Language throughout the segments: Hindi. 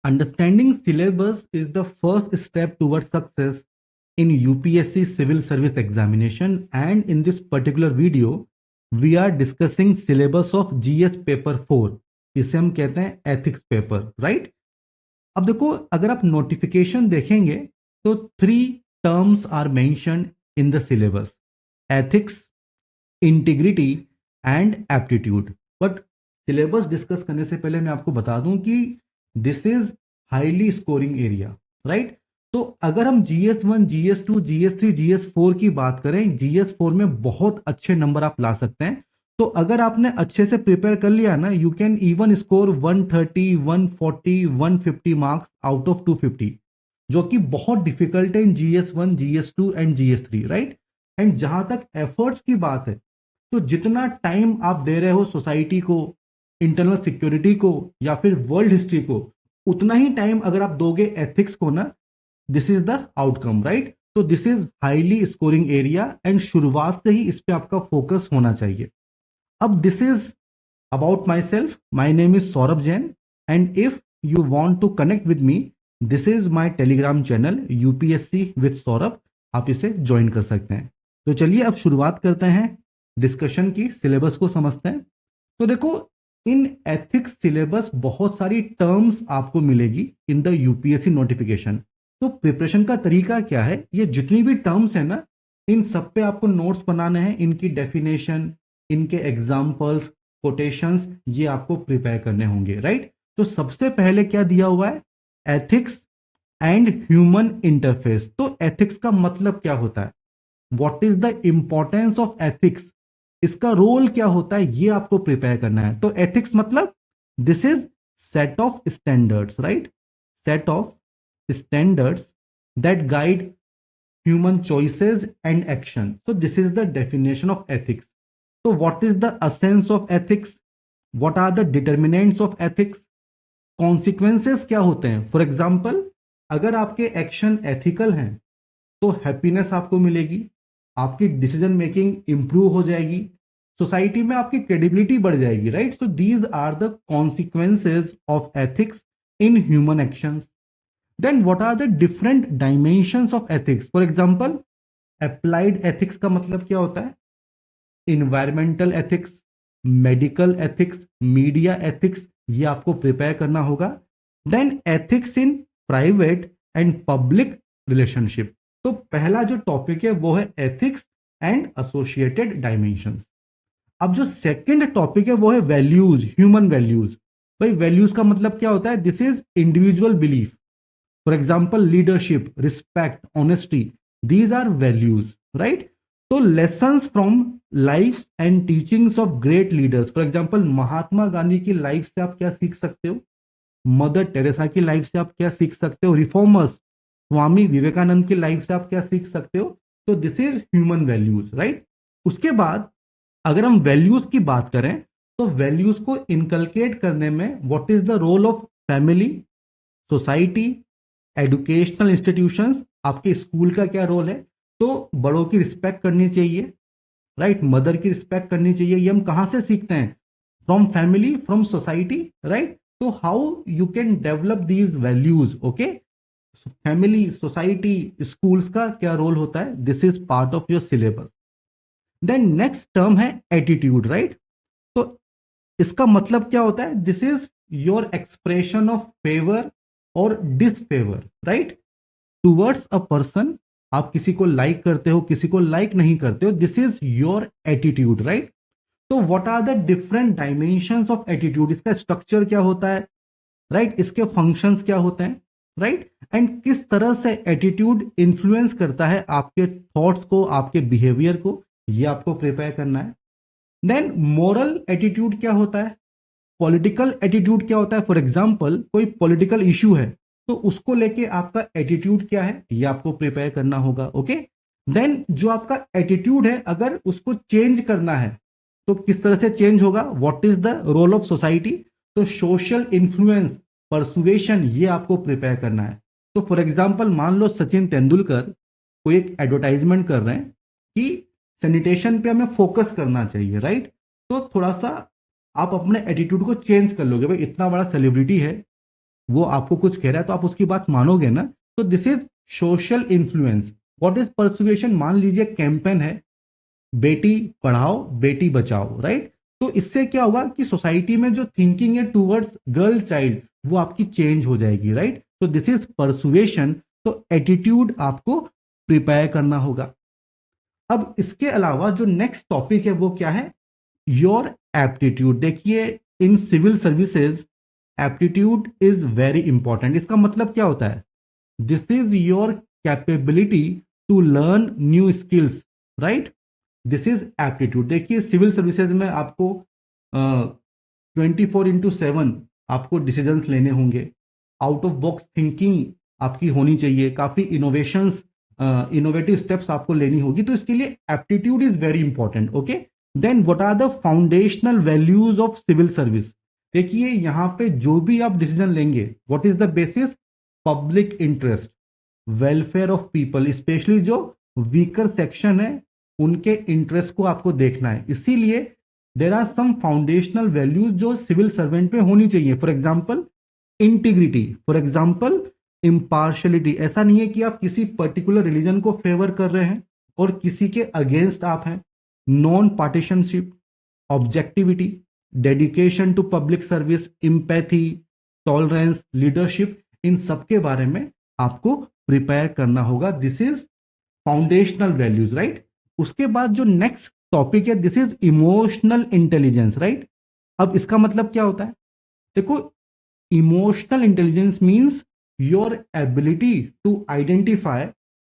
Understanding syllabus is the first step towards success in UPSC civil service examination, and in this particular video we are discussing syllabus of GS paper 4। इसे हम कहते हैं एथिक्स पेपर, राइट। अब देखो, अगर आप नोटिफिकेशन देखेंगे तो 3 terms are mentioned in the syllabus: ethics, integrity and aptitude. But syllabus discuss करने से पहले मैं आपको बता दूं कि this is highly scoring area, right. तो अगर हम GS1, GS2, GS3, GS4 की बात करें, GS4 में बहुत अच्छे नंबर आप ला सकते हैं। तो अगर आपने अच्छे से प्रिपेयर कर लिया ना, you can even score 130, 140, 150 marks out of 250, जो कि बहुत डिफिकल्ट है इन GS1, GS2 and GS3, right. And जहां तक एफर्ट्स की बात है, तो जितना टाइम आप दे रहे हो सोसाइटी को, इंटरनल सिक्योरिटी को या फिर वर्ल्ड हिस्ट्री को, उतना ही टाइम अगर आप दोगे एथिक्स को ना, this is the outcome, right. तो this is highly scoring area and शुरुआत से ही इस पे आपका फोकस होना चाहिए। अब this is about myself, my name is Saurabh Jain, and if you want to connect with me, this is my telegram channel UPSC with Saurabh. आप इसे ज्वाइन कर सकते हैं। तो चलिए अब शुरुआत करते हैं डिस्कशन की, सिलेबस को समझते हैं। तो देखो, इन एथिक्स सिलेबस बहुत सारी टर्म्स आपको मिलेगी इन द यूपीएससी नोटिफिकेशन। तो प्रिपरेशन का तरीका क्या है, ये जितनी भी टर्म्स है ना, इन सब पे आपको नोट्स बनाने हैं, इनकी डेफिनेशन, इनके एग्जाम्पल्स, कोटेशंस, ये आपको प्रिपेयर करने होंगे, राइट। तो सबसे पहले क्या दिया हुआ है, एथिक्स एंड ह्यूमन इंटरफेस। तो एथिक्स का मतलब क्या होता है, what is the importance of ethics, इसका रोल क्या होता है, ये आपको प्रिपेयर करना है। तो एथिक्स मतलब this is set of standards, right, set of standards that guide human choices and action. so this is the definition of ethics. So what is the essence of ethics, what are the determinants of ethics, consequences क्या होते हैं। फॉर एग्जाम्पल, अगर आपके एक्शन एथिकल हैं तो हैप्पीनेस आपको मिलेगी, आपकी डिसीजन मेकिंग इंप्रूव हो जाएगी, सोसाइटी में आपकी क्रेडिबिलिटी बढ़ जाएगी, right. So these are the consequences of ethics in human actions. Then what are the different dimensions of ethics. For example, applied ethics का मतलब क्या होता है, environmental ethics, medical ethics, media ethics, ये आपको प्रिपेयर करना होगा। Then ethics in private and public relationship. तो पहला जो टॉपिक है वो है एथिक्स एंड एसोसिएटेड डायमेंशंस। अब जो सेकंड टॉपिक है वो है वैल्यूज, ह्यूमन वैल्यूज। भाई वैल्यूज का मतलब क्या होता है, this is individual belief. For example, leadership, respect, honesty, these are values, right. तो lessons from life and teachings of great leaders. For example, Mahatma Gandhi की लाइफ से आप क्या सीख सकते हो, मदर टेरेसा की लाइफ से आप क्या सीख सकते हो, रिफॉर्मर्स स्वामी विवेकानंद की लाइफ से आप क्या सीख सकते हो। तो this is human values, right. उसके बाद अगर हम वैल्यूज की बात करें, तो वैल्यूज को इनकलकेट करने में what is the role of family, society, educational institutions, आपके स्कूल का क्या रोल है। तो बड़ों की रिस्पेक्ट करनी चाहिए, राइट, मदर की रिस्पेक्ट करनी चाहिए। ये हम कहां से सीखते हैं, from family, from society, right. तो how you can develop these values, okay. Family, society, schools का क्या रोल होता है, this is part of your syllabus. Then next term है एटीट्यूड, राइट। तो इसका मतलब क्या होता है, this is your expression of favour और disfavour, right, towards a person. आप किसी को लाइक करते हो, किसी को लाइक नहीं करते हो, this is your attitude, right. तो what are the different dimensions of attitude, इसका स्ट्रक्चर क्या होता है, राइट, इसके फंक्शंस क्या होते हैं, राइट, एंड किस तरह से एटीट्यूड इन्फ्लुएंस करता है आपके थॉट्स को, आपके बिहेवियर को, ये आपको प्रिपेयर करना है। देन मोरल एटीट्यूड क्या होता है, पॉलिटिकल एटीट्यूड क्या होता है। फॉर एग्जाम्पल, कोई पॉलिटिकल इश्यू है तो उसको लेके आपका एटीट्यूड क्या है, ये आपको प्रिपेयर करना होगा, ओके। देन जो आपका एटीट्यूड है, अगर उसको चेंज करना है तो किस तरह से चेंज होगा, what is the role of society. तो सोशल इन्फ्लुएंस, परसुएशन, ये आपको प्रिपेयर करना है। तो फॉर एग्जाम्पल, मान लो सचिन तेंदुलकर कोई एक एडवर्टाइजमेंट कर रहे हैं कि सैनिटेशन पे हमें फोकस करना चाहिए, राइट। तो थोड़ा सा आप अपने एटीट्यूड को चेंज कर लोगे, भाई इतना बड़ा सेलिब्रिटी है, वो आपको कुछ कह रहा है तो आप उसकी बात मानोगे ना। तो this is social influence. What is persuasion? मान लीजिए कैंपेन है, बेटी पढ़ाओ बेटी बचाओ, राइट? तो इससे क्या होगा कि सोसाइटी में जो थिंकिंग है टूवर्ड्स गर्ल चाइल्ड वो आपकी चेंज हो जाएगी, राइट? तो दिस इज परसुएशन। तो एटीट्यूड आपको प्रिपेयर करना होगा। अब इसके अलावा जो नेक्स्ट टॉपिक है वो क्या है? Your aptitude. देखिए, in civil services aptitude is very important. इसका मतलब क्या होता है? This is your capability to learn new skills, right? This is aptitude. देखिए, सिविल सर्विसेज में आपको 24/7 आपको डिसीजंस लेने होंगे। आउट ऑफ बॉक्स थिंकिंग आपकी होनी चाहिए, काफी इनोवेशंस, इनोवेटिव स्टेप्स आपको लेनी होगी। तो इसके लिए aptitude is very important. Okay, then what are the foundational values of civil service? देखिए, यहां पे जो भी आप डिसीजन लेंगे, what is the basis? Public interest, welfare of people, specially जो वीकर सेक्शन है उनके इंटरेस्ट को आपको देखना है। इसीलिए there are some foundational values जो सिविल सर्वेंट में होनी चाहिए। For example integrity, for example impartiality. ऐसा नहीं है कि आप किसी पर्टिकुलर रिलीजन को फेवर कर रहे हैं और किसी के अगेंस्ट आप हैं। Non partisanship, objectivity, dedication to public service, empathy, tolerance, leadership, इन सब के बारे में आपको प्रिपेयर करना होगा। This is foundational values, right? उसके बाद जो नेक्स्ट टॉपिक है, this is emotional intelligence, right? अब इसका मतलब क्या होता है? देखो, emotional intelligence means your ability to identify,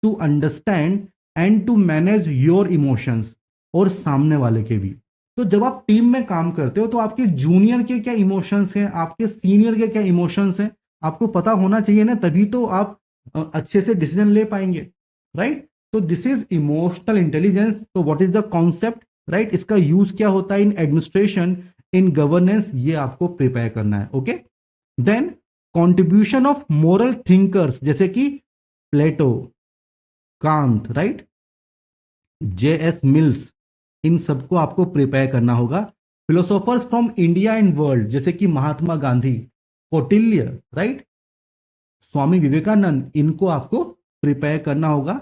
to understand and to manage your emotions, और सामने वाले के भी। तो जब आप टीम में काम करते हो तो आपके जूनियर के क्या इमोशंस हैं, आपके सीनियर के क्या इमोशंस हैं, आपको पता होना चाहिए ना, तभी तो आप अच्छे से डिसीजन ले पाएंगे, राइट? तो दिस इज इमोशनल इंटेलिजेंस। तो what is the concept, right? इसका यूज क्या होता है इन एडमिनिस्ट्रेशन, इन गवर्नेंस, ये आपको प्रिपेयर करना है। Okay, then contribution of moral thinkers जैसे कि Plato, Kant, right, J.S. Mills, इन सबको आपको प्रिपेयर करना होगा। Philosophers from India and world जैसे कि महात्मा गांधी, कौटिल्य, राइट, स्वामी विवेकानंद, इनको आपको प्रिपेयर करना होगा।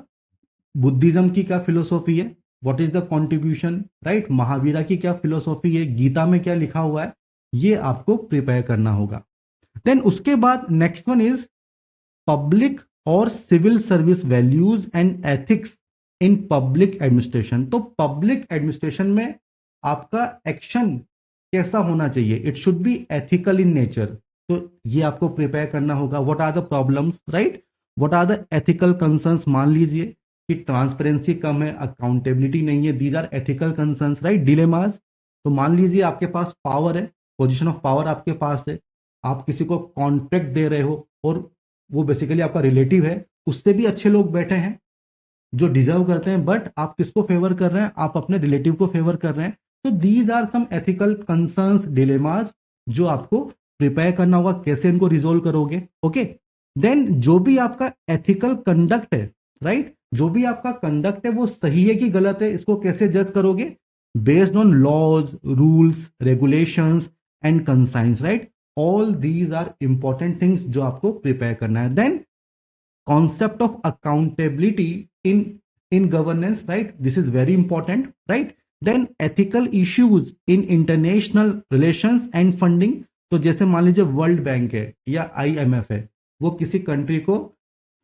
बुद्धिज्म की क्या फिलोसॉफी है, what is the contribution, right? Mahavira की क्या फिलोसॉफी है, गीता में क्या लिखा हुआ है, ये आपको प्रिपेयर करना होगा। देन उसके बाद नेक्स्ट वन इज पब्लिक और civil service values and ethics in public administration. तो पब्लिक एडमिनिस्ट्रेशन में आपका एक्शन कैसा होना चाहिए? It should be ethical in nature. तो ये आपको प्रिपेयर करना होगा। What are the problems, right? What are the ethical concerns? मान लीजिए कि ट्रांसपेरेंसी कम है, अकाउंटेबिलिटी नहीं है, these are ethical concerns, right? Dilemmas. तो मान लीजिए आपके पास पावर है, पोजीशन ऑफ पावर आपके पास है, आप किसी को कॉन्ट्रैक्ट दे रहे हो और वो बेसिकली आपका रिलेटिव है, उससे भी अच्छे लोग बैठे हैं जो डिजर्व करते हैं, बट आप किसको फेवर कर रहे हैं? आप अपने रिलेटिव को फेवर कर रहे हैं। तो these are some ethical concerns, dilemmas, जो आपको प्रिपेयर करना होगा। कैसे इनको रिजोल्व करोगे? ओके, देन जो भी आपका एथिकल कंडक्ट है, राइट, जो भी आपका कंडक्ट है वो सही है कि गलत है, इसको कैसे जज करोगे? Based on laws, rules, regulations and conscience, right? All these are important things जो आपको प्रिपेयर करना है। Then concept of accountability in governance, right? This is very important, right? Then ethical issues in international relations and funding. तो जैसे मान लीजिए वर्ल्ड बैंक है या IMF है, वो किसी कंट्री को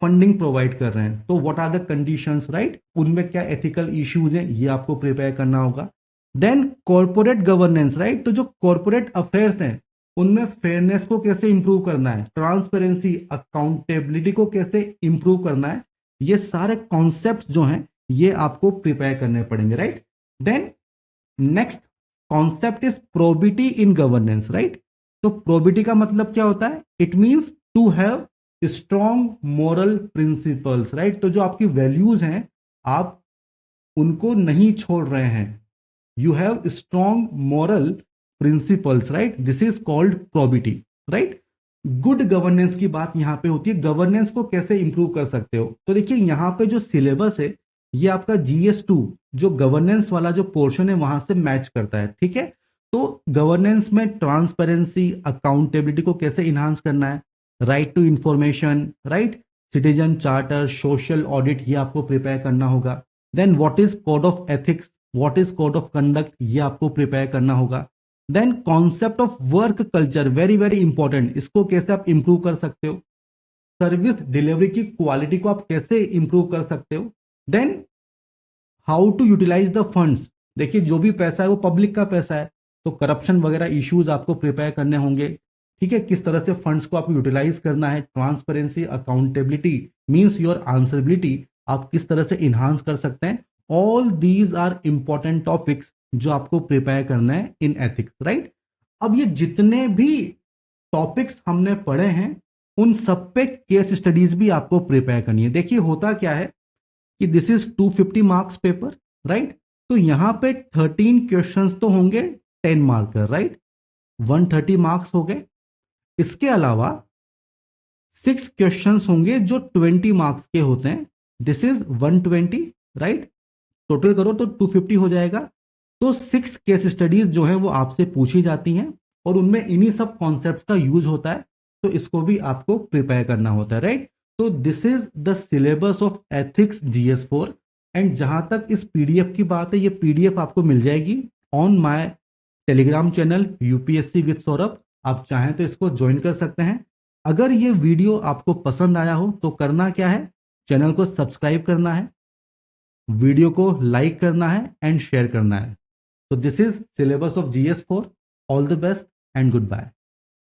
फंडिंग प्रोवाइड कर रहे हैं, तो what are the conditions, right? उनमें क्या एथिकल इश्यूज हैं, ये आपको प्रिपेयर करना होगा। Then corporate governance, right? तो जो कॉर्पोरेट अफेयर्स हैं उनमें फेयरनेस को कैसे इंप्रूव करना है, ट्रांसपेरेंसी, अकाउंटेबिलिटी को कैसे इंप्रूव करना है, ये सारे कॉन्सेप्ट जो हैं ये आपको प्रिपेयर करने पड़ेंगे, right? Then next concept is probity in governance, right? तो प्रोबिटी का मतलब क्या होता है? It means to have strong moral principles, right? तो जो आपकी वैल्यूज हैं आप उनको नहीं छोड़ रहे हैं, you have strong moral principles, right? This is called probity, right? Good governance की बात यहां पे होती है। गवर्नेंस को कैसे इंप्रूव कर सकते हो? तो देखिए यहां पे जो सिलेबस है ये आपका GS2 जो गवर्नेंस वाला जो पोर्शन है वहां से मैच करता है, ठीक है? तो गवर्नेंस में ट्रांसपेरेंसी, अकाउंटेबिलिटी को कैसे इनहांस करना है, right to information, right, citizen charter, social audit, ये आपको प्रिपेयर करना होगा। Then what is code of ethics, what is code of conduct, ये आपको प्रिपेयर करना होगा। Then concept of work culture, very very important, इसको कैसे आप इंप्रूव कर सकते हो, सर्विस डिलीवरी की क्वालिटी को आप कैसे इंप्रूव कर सकते हो। Then how to utilise the funds, देखिए जो भी पैसा है वो पब्लिक का पैसा है, तो करप्शन वगैरह इश्यूज आपको प्रिपेयर करने होंगे, ठीक है, किस तरह से फंड्स को आपको यूटिलाइज करना है, transparency, accountability means your answerability, आप किस तरह से इन्हांस कर सकते हैं। All these are important topics जो आपको प्रिपेयर करना है इन एथिक्स, राइट। अब ये जितने भी टॉपिक्स हमने पढ़े हैं उन सब पे केस स्टडीज भी आपको प्रिपेयर करनी है। देखिए होता क्या है कि this is 250 marks paper, right, तो यहां पे 13 क्वेश्चंस तो होंगे 10 मार्कर, राइट, 130 मार्क्स हो गए। इसके अलावा 6 क्वेश्चंस होंगे जो 20 मार्क्स के होते हैं, दिस इज 120, राइट, टोटल करो तो 250 हो जाएगा। तो 6 केस स्टडीज जो है वो आपसे पूछी जाती हैं और उनमें इन्हीं सब कॉन्सेप्ट का यूज होता है, तो इसको भी आपको प्रिपेयर करना होता है, राइट। तो this is the syllabus of ethics GS4। And जहां तक इस पीडीएफ की बात है, ये पीडीएफ आपको मिल जाएगी on my Telegram channel UPSC with Saurabh, आप चाहें तो इसको ज्वाइन कर सकते हैं। अगर ये वीडियो आपको पसंद आया हो तो करना क्या है, चैनल को सब्सक्राइब करना है, वीडियो को लाइक करना है एंड शेयर करना है। तो this is syllabus of GS4। All the best and good bye.